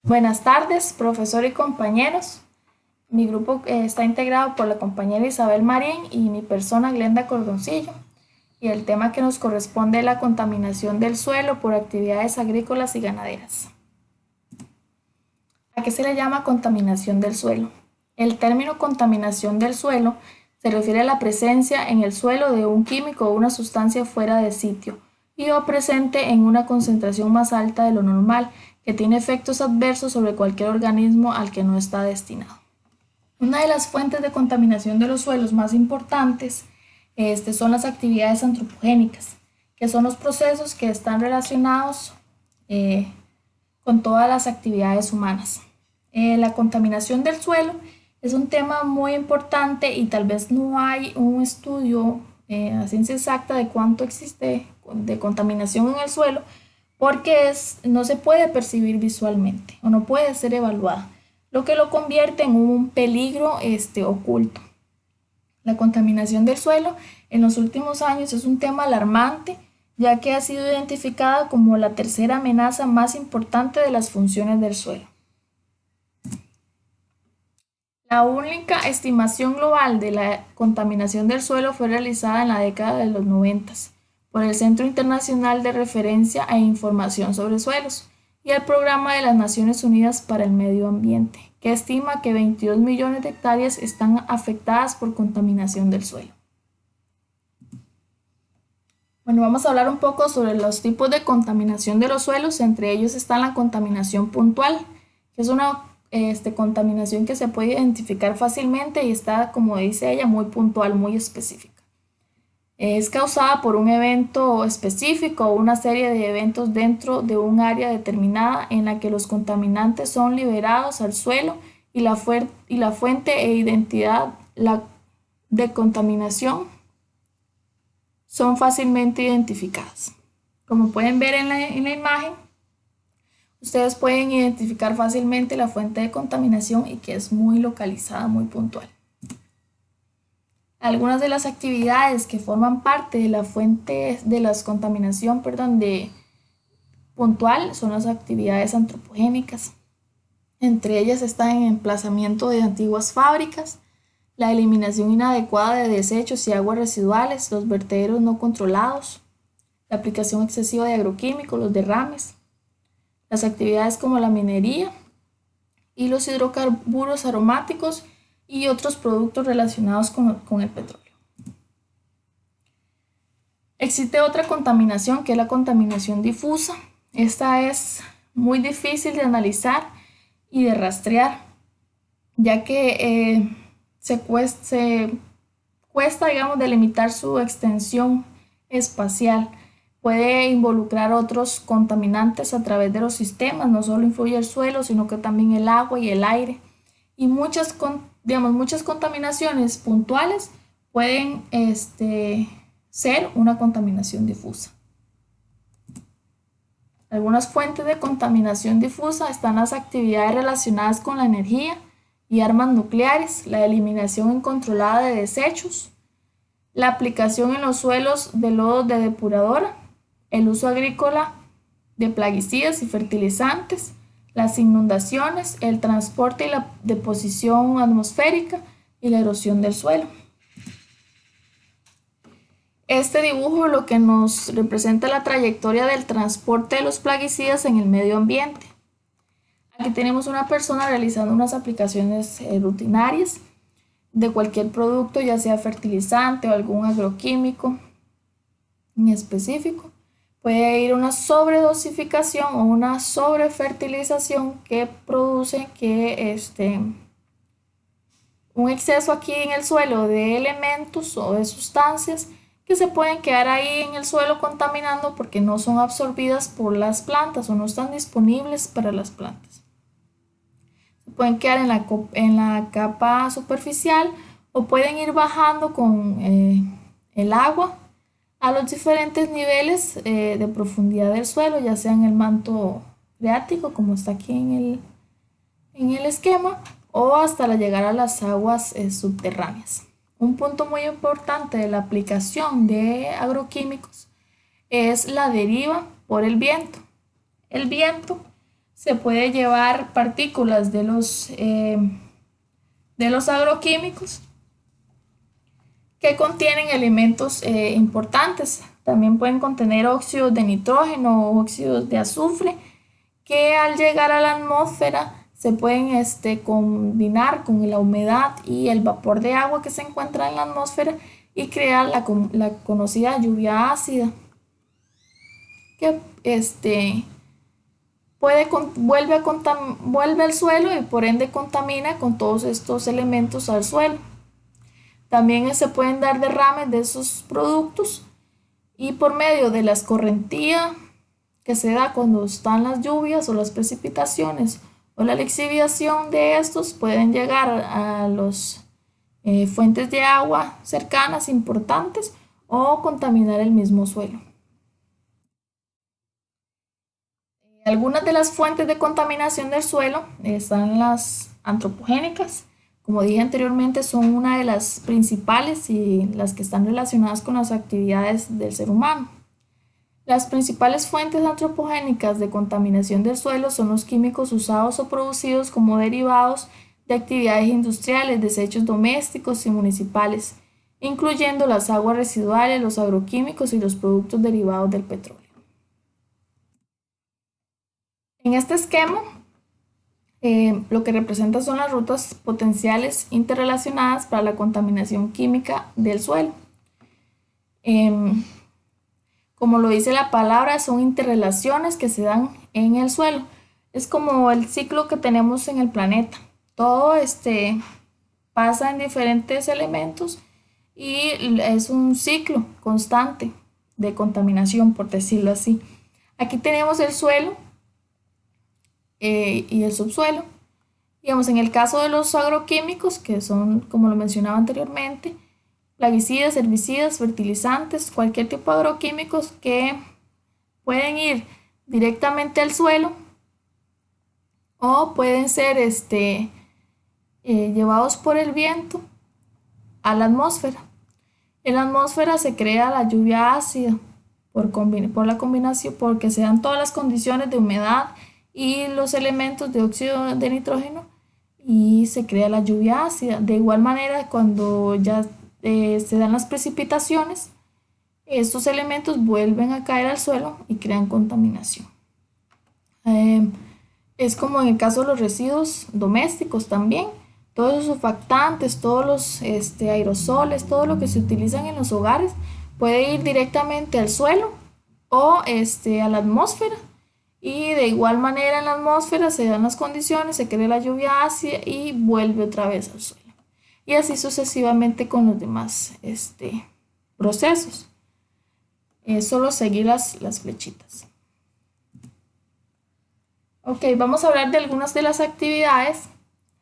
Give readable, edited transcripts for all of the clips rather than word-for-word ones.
Buenas tardes, profesor y compañeros. Mi grupo está integrado por la compañera Isabel Marín y mi persona Glenda Cordoncillo. Y el tema que nos corresponde es la contaminación del suelo por actividades agrícolas y ganaderas. ¿A qué se le llama contaminación del suelo? El término contaminación del suelo se refiere a la presencia en el suelo de un químico o una sustancia fuera de sitio y o presente en una concentración más alta de lo normal, que tiene efectos adversos sobre cualquier organismo al que no está destinado. Una de las fuentes de contaminación de los suelos más importantes son las actividades antropogénicas, que son los procesos que están relacionados eh, con todas las actividades humanas. La contaminación del suelo es un tema muy importante y tal vez no hay un estudio a ciencia exacta de cuánto existe de contaminación en el suelo, porque no se puede percibir visualmente o no puede ser evaluada, lo que lo convierte en un peligro oculto. La contaminación del suelo en los últimos años es un tema alarmante, ya que ha sido identificada como la tercera amenaza más importante de las funciones del suelo. La única estimación global de la contaminación del suelo fue realizada en la década de los 90 por el Centro Internacional de Referencia e Información sobre Suelos y el Programa de las Naciones Unidas para el Medio Ambiente, que estima que 22 millones de hectáreas están afectadas por contaminación del suelo. Bueno, vamos a hablar un poco sobre los tipos de contaminación de los suelos. Entre ellos está la contaminación puntual, que es una contaminación que se puede identificar fácilmente y está, como dice ella, muy puntual, muy específica. Es causada por un evento específico o una serie de eventos dentro de un área determinada en la que los contaminantes son liberados al suelo y la fuente e identidad de contaminación son fácilmente identificadas. Como pueden ver en la imagen, ustedes pueden identificar fácilmente la fuente de contaminación y que es muy localizada, muy puntual. Algunas de las actividades que forman parte de la fuente de la contaminación, puntual son las actividades antropogénicas. Entre ellas están el emplazamiento de antiguas fábricas, la eliminación inadecuada de desechos y aguas residuales, los vertederos no controlados, la aplicación excesiva de agroquímicos, los derrames, las actividades como la minería y los hidrocarburos aromáticos y otros productos relacionados con el petróleo. Existe otra contaminación que es la contaminación difusa. Esta es muy difícil de analizar y de rastrear, ya que se cuesta, digamos, delimitar su extensión espacial. Puede involucrar otros contaminantes a través de los sistemas, no solo influye el suelo, sino que también el agua y el aire. Y muchas contaminaciones puntuales pueden ser una contaminación difusa. Algunas fuentes de contaminación difusa están las actividades relacionadas con la energía y armas nucleares, la eliminación incontrolada de desechos, la aplicación en los suelos de lodos de depuradora, el uso agrícola de plaguicidas y fertilizantes, las inundaciones, el transporte y la deposición atmosférica y la erosión del suelo. Este dibujo lo que nos representa la trayectoria del transporte de los plaguicidas en el medio ambiente. Aquí tenemos una persona realizando unas aplicaciones rutinarias de cualquier producto, ya sea fertilizante o algún agroquímico en específico. Puede ir una sobredosificación o una sobrefertilización que produce que un exceso aquí en el suelo de elementos o de sustancias que se pueden quedar ahí en el suelo contaminando porque no son absorbidas por las plantas o no están disponibles para las plantas. Se pueden quedar en la capa superficial o pueden ir bajando con el agua a los diferentes niveles de profundidad del suelo, ya sea en el manto freático, como está aquí en el esquema, o hasta llegar a las aguas subterráneas. Un punto muy importante de la aplicación de agroquímicos es la deriva por el viento. El viento se puede llevar partículas de los agroquímicos que contienen elementos importantes. También pueden contener óxidos de nitrógeno o óxidos de azufre que al llegar a la atmósfera se pueden combinar con la humedad y el vapor de agua que se encuentra en la atmósfera y crear la conocida lluvia ácida que vuelve al suelo y por ende contamina con todos estos elementos al suelo. También se pueden dar derrames de esos productos y por medio de la escorrentía que se da cuando están las lluvias o las precipitaciones o la lixiviación de estos pueden llegar a las fuentes de agua cercanas importantes o contaminar el mismo suelo. Algunas de las fuentes de contaminación del suelo están las antropogénicas. Como dije anteriormente, son una de las principales y las que están relacionadas con las actividades del ser humano. Las principales fuentes antropogénicas de contaminación del suelo son los químicos usados o producidos como derivados de actividades industriales, desechos domésticos y municipales, incluyendo las aguas residuales, los agroquímicos y los productos derivados del petróleo. En este esquema, lo que representa son las rutas potenciales interrelacionadas para la contaminación química del suelo. Como lo dice la palabra, son interrelaciones que se dan en el suelo. Es como el ciclo que tenemos en el planeta. Todo pasa en diferentes elementos y es un ciclo constante de contaminación, por decirlo así. Aquí tenemos el suelo y el subsuelo. Digamos, en el caso de los agroquímicos, que son, como lo mencionaba anteriormente, plaguicidas, herbicidas, fertilizantes, cualquier tipo de agroquímicos que pueden ir directamente al suelo o pueden ser llevados por el viento a la atmósfera. En la atmósfera se crea la lluvia ácida por la combinación, porque se dan todas las condiciones de humedad y los elementos de óxido de nitrógeno y se crea la lluvia ácida. De igual manera, cuando ya se dan las precipitaciones, estos elementos vuelven a caer al suelo y crean contaminación. Es como en el caso de los residuos domésticos también. Todos los surfactantes, todos los aerosoles, todo lo que se utilizan en los hogares puede ir directamente al suelo o a la atmósfera. Y de igual manera en la atmósfera se dan las condiciones, se crea la lluvia ácida y vuelve otra vez al suelo. Y así sucesivamente con los demás procesos. Es solo seguir las flechitas. Ok, vamos a hablar de algunas de las actividades,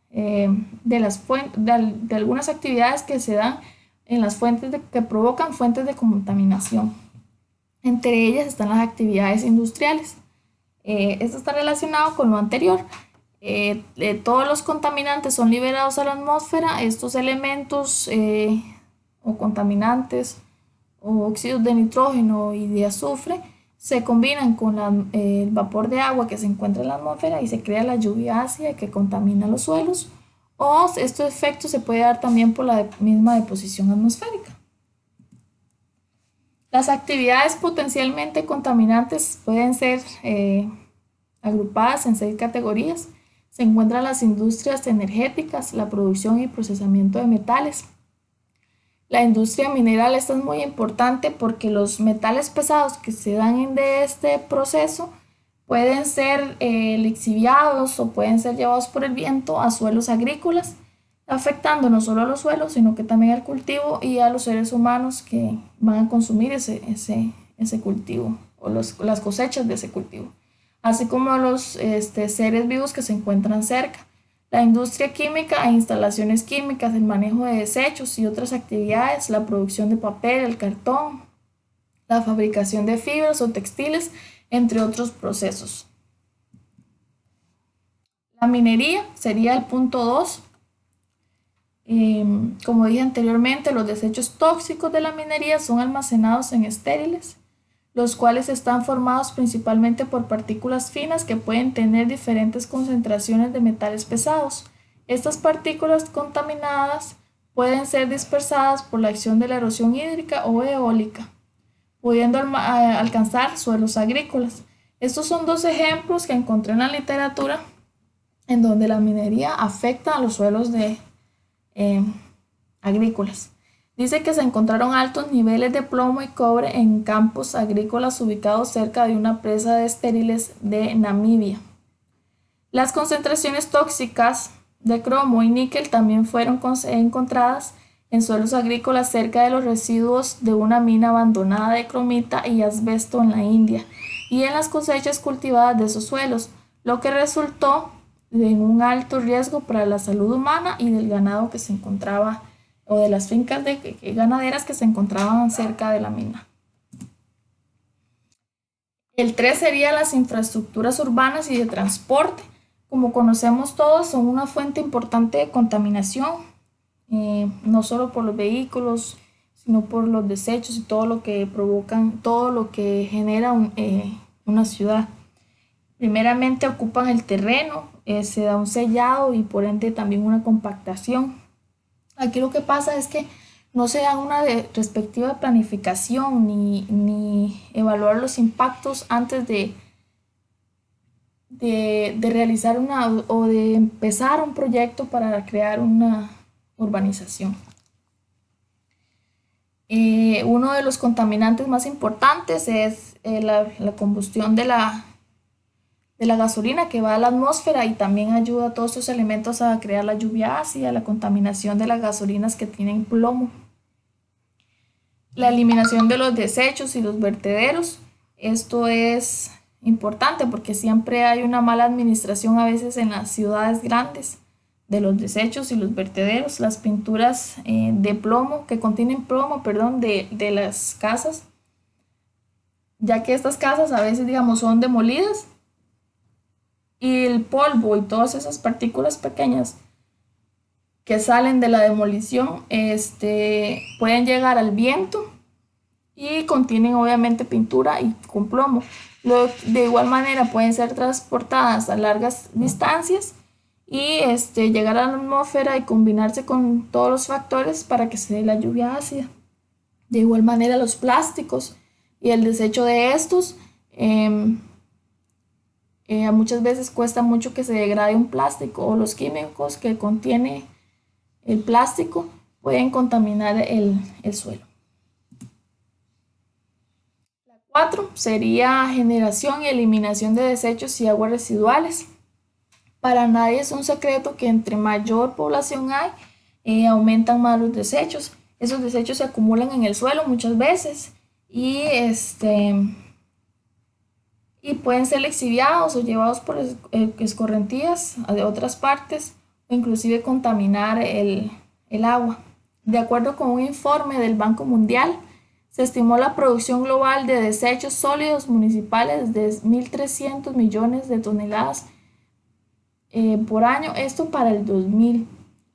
de algunas actividades que se dan en las fuentes que provocan fuentes de contaminación. Entre ellas están las actividades industriales. Esto está relacionado con lo anterior. Todos los contaminantes son liberados a la atmósfera. Estos elementos o contaminantes o óxidos de nitrógeno y de azufre se combinan con el vapor de agua que se encuentra en la atmósfera y se crea la lluvia ácida que contamina los suelos. O estos efectos se puede dar también por la misma deposición atmosférica. Las actividades potencialmente contaminantes pueden ser agrupadas en 6 categorías. Se encuentran las industrias energéticas, la producción y procesamiento de metales. La industria mineral, esta es muy importante porque los metales pesados que se dan de este proceso pueden ser lixiviados o pueden ser llevados por el viento a suelos agrícolas, afectando no solo a los suelos, sino que también al cultivo y a los seres humanos que van a consumir ese cultivo o las cosechas de ese cultivo, así como a los seres vivos que se encuentran cerca. La industria química e instalaciones químicas, el manejo de desechos y otras actividades, la producción de papel, el cartón, la fabricación de fibras o textiles, entre otros procesos. La minería sería el punto 2. Como dije anteriormente, los desechos tóxicos de la minería son almacenados en estériles, los cuales están formados principalmente por partículas finas que pueden tener diferentes concentraciones de metales pesados. Estas partículas contaminadas pueden ser dispersadas por la acción de la erosión hídrica o eólica, pudiendo alcanzar suelos agrícolas. Estos son dos ejemplos que encontré en la literatura en donde la minería afecta a los suelos eh, agrícolas. Dice que se encontraron altos niveles de plomo y cobre en campos agrícolas ubicados cerca de una presa de estériles de Namibia. Las concentraciones tóxicas de cromo y níquel también fueron encontradas en suelos agrícolas cerca de los residuos de una mina abandonada de cromita y asbesto en la India y en las cosechas cultivadas de esos suelos, lo que resultó en un alto riesgo para la salud humana y del ganado que se encontraba o de las fincas ganaderas que se encontraban cerca de la mina. El 3 sería las infraestructuras urbanas y de transporte. Como conocemos todos, son una fuente importante de contaminación, no solo por los vehículos, sino por los desechos y todo lo que provocan, todo lo que genera una ciudad. Primeramente ocupan el terreno, se da un sellado y por ende también una compactación. Aquí lo que pasa es que no se da una respectiva planificación ni evaluar los impactos antes de realizar o de empezar un proyecto para crear una urbanización. Uno de los contaminantes más importantes es la combustión de la gasolina que va a la atmósfera y también ayuda a todos estos elementos a crear la lluvia ácida, la contaminación de las gasolinas que tienen plomo. La eliminación de los desechos y los vertederos. Esto es importante porque siempre hay una mala administración a veces en las ciudades grandes de los desechos y los vertederos. Las pinturas de plomo, que contienen plomo, perdón, de las casas, ya que estas casas a veces, digamos, son demolidas y el polvo y todas esas partículas pequeñas que salen de la demolición pueden llegar al viento y contienen obviamente pintura y con plomo. De igual manera pueden ser transportadas a largas distancias y llegar a la atmósfera y combinarse con todos los factores para que se dé la lluvia ácida. De igual manera los plásticos y el desecho de estos, muchas veces cuesta mucho que se degrade un plástico o los químicos que contiene el plástico pueden contaminar el suelo. La 4 sería generación y eliminación de desechos y aguas residuales. Para nadie es un secreto que entre mayor población hay, aumentan más los desechos. Esos desechos se acumulan en el suelo muchas veces y pueden ser lixiviados o llevados por escorrentías de otras partes o inclusive contaminar el agua. De acuerdo con un informe del Banco Mundial, se estimó la producción global de desechos sólidos municipales de 1.300 millones de toneladas por año, esto para el 2000,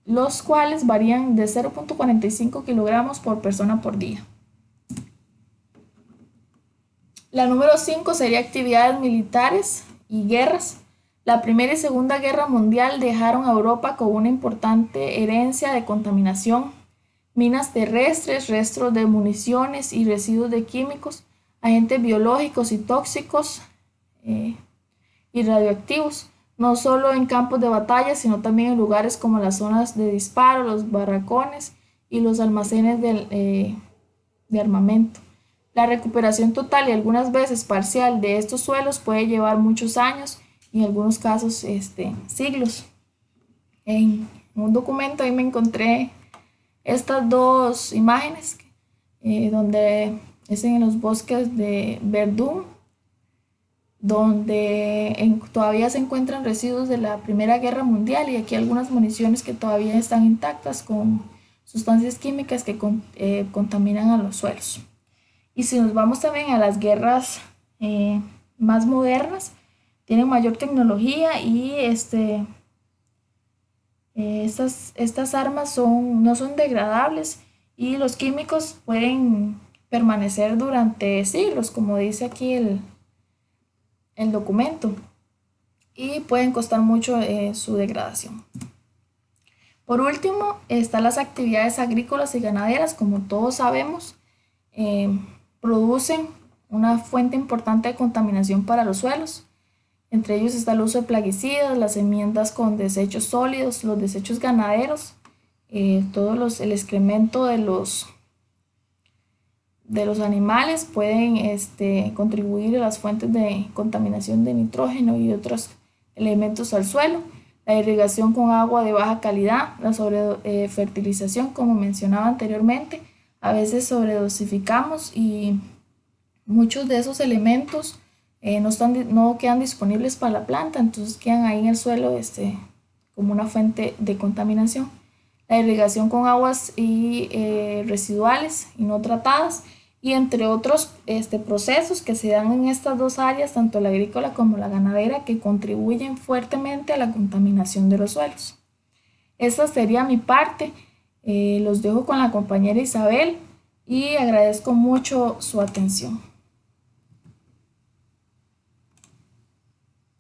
los cuales varían de 0.45 kilogramos por persona por día. La número 5 sería actividades militares y guerras. La Primera y Segunda Guerra Mundial dejaron a Europa con una importante herencia de contaminación, minas terrestres, restos de municiones y residuos de químicos, agentes biológicos y tóxicos y radioactivos, no solo en campos de batalla, sino también en lugares como las zonas de disparo, los barracones y los almacenes de armamento. La recuperación total y algunas veces parcial de estos suelos puede llevar muchos años y en algunos casos siglos. En un documento ahí me encontré estas dos imágenes donde es en los bosques de Verdún, donde todavía se encuentran residuos de la Primera Guerra Mundial y aquí algunas municiones que todavía están intactas con sustancias químicas que contaminan a los suelos. Y si nos vamos también a las guerras más modernas, tienen mayor tecnología y estas armas no son degradables y los químicos pueden permanecer durante siglos, como dice aquí el documento, y pueden costar mucho su degradación. Por último, están las actividades agrícolas y ganaderas. Como todos sabemos, producen una fuente importante de contaminación para los suelos. Entre ellos está el uso de plaguicidas, las enmiendas con desechos sólidos, los desechos ganaderos, el excremento de los animales pueden contribuir a las fuentes de contaminación de nitrógeno y otros elementos al suelo. La irrigación con agua de baja calidad, la sobrefertilización, como mencionaba anteriormente, a veces sobredosificamos y muchos de esos elementos no quedan disponibles para la planta, entonces quedan ahí en el suelo como una fuente de contaminación. La irrigación con aguas residuales y no tratadas, y entre otros procesos que se dan en estas dos áreas, tanto la agrícola como la ganadera, que contribuyen fuertemente a la contaminación de los suelos. Esta sería mi parte. Los dejo con la compañera Isabel y agradezco mucho su atención.